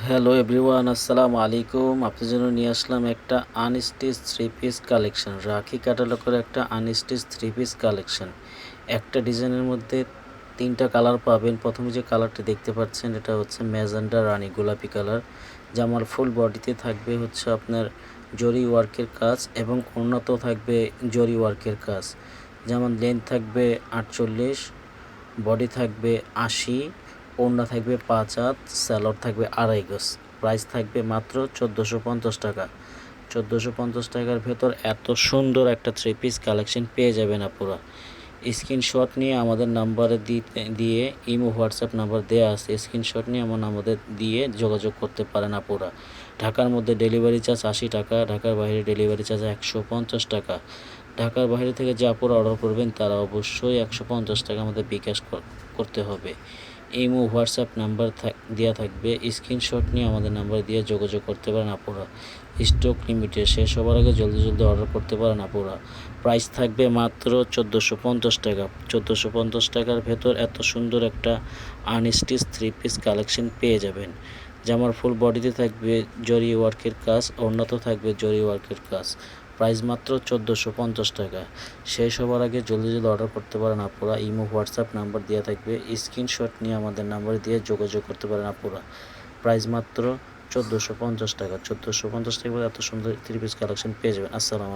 Hello everyone, আসসালামু আলাইকুম। আপনাদের জন্য নিয়ে আসলাম একটা আনস্টিচ থ্রি পিস কালেকশন। রাখি ক্যাটালগের একটা আনস্টিচ থ্রি পিস কালেকশন। একটা ডিজাইনের মধ্যে তিনটা কালার পাবেন। প্রথমে যে কালারটি দেখতে পাচ্ছেন এটা হচ্ছে ম্যাজেন্ডা রানী গোলাপি কালার। জামার ফুল বডিতে থাকবে হচ্ছে আপনার জরি ওয়ার্কের কাজ এবং ওড়নাতেও থাকবে জরি ওয়ার্কের কাজ। যেমন লেন্থ থাকবে 48, বডি থাকবে 80, ওড়না থাকবে 5 হাত, স্যালোয়ার থাকবে 2.5 গজ। প্রাইস থাকবে মাত্র 1450 টাকা। 1450 টাকার ভেতর এত সুন্দর একটা থ্রি পিস কালেকশন পেয়ে যাবেন আপনারা। স্ক্রিনশট নিয়ে আমাদের নাম্বারে দিয়ে ইমো হোয়াটসঅ্যাপ নাম্বার দেওয়া আছে, স্ক্রিনশট নিয়ে আমাদের দিয়ে যোগাযোগ করতে পারেন আপনারা। ঢাকার মধ্যে ডেলিভারি চার্জ 80 টাকা, ঢাকার বাইরে ডেলিভারি চার্জ 150 টাকা। ঢাকার বাইরে থেকে যে আপনারা অর্ডার করবেন তারা অবশ্যই 150 টাকা আমাদের বিকাশ করতে হবে। ইমো হোয়াটসঅ্যাপ নাম্বার দেওয়া থাকবে, স্ক্রিনশট নিয়ে আমাদের নাম্বার দিয়ে যোগাযোগ করতে পারেন আপনারা। স্টক লিমিটেড, শেষ হওয়ার আগে জলদি অর্ডার করতে পারেন আপনারা। প্রাইস থাকবে মাত্র 1450 টাকা। 1450 টাকার ভেতর এত সুন্দর একটা আনস্টিচ থ্রি পিস কালেকশন পেয়ে যাবেন। জামার ফুল বডিতে থাকবে জরি ওয়ার্কের কাজ, ওড়নাতেও থাকবে জরি ওয়ার্কের কাজ। প্রাইস মাত্র 1450 টাকা। শেষ হওয়ার আগে জলদি অর্ডার করতে পারেন আপনারা। ইমো হোয়াটসঅ্যাপ নাম্বার দেওয়া থাকবে, স্ক্রিনশট নিয়ে আমাদের নাম্বার দিয়ে যোগাযোগ করতে পারেন আপনারা। প্রাইস মাত্র 1450 টাকা। 1450 টাকা এত সুন্দর থ্রি পিস কালেকশন পেয়ে যাবেন। আসসালামু আলাইকুম।